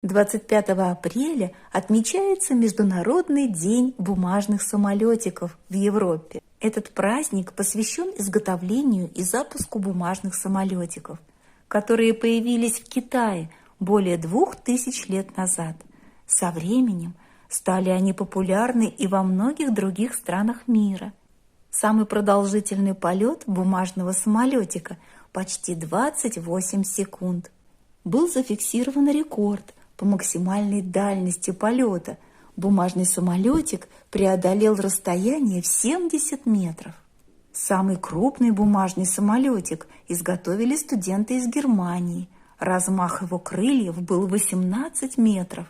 25 апреля отмечается Международный день бумажных самолетиков в Европе. Этот праздник посвящен изготовлению и запуску бумажных самолетиков, которые появились в Китае более 2000 лет назад. Со временем стали они популярны и во многих других странах мира. Самый продолжительный полет бумажного самолетика – почти 28 секунд. Был зафиксирован рекорд по максимальной дальности полета. Бумажный самолетик преодолел расстояние в 70 метров. Самый крупный бумажный самолетик изготовили студенты из Германии. Размах его крыльев был 18 метров.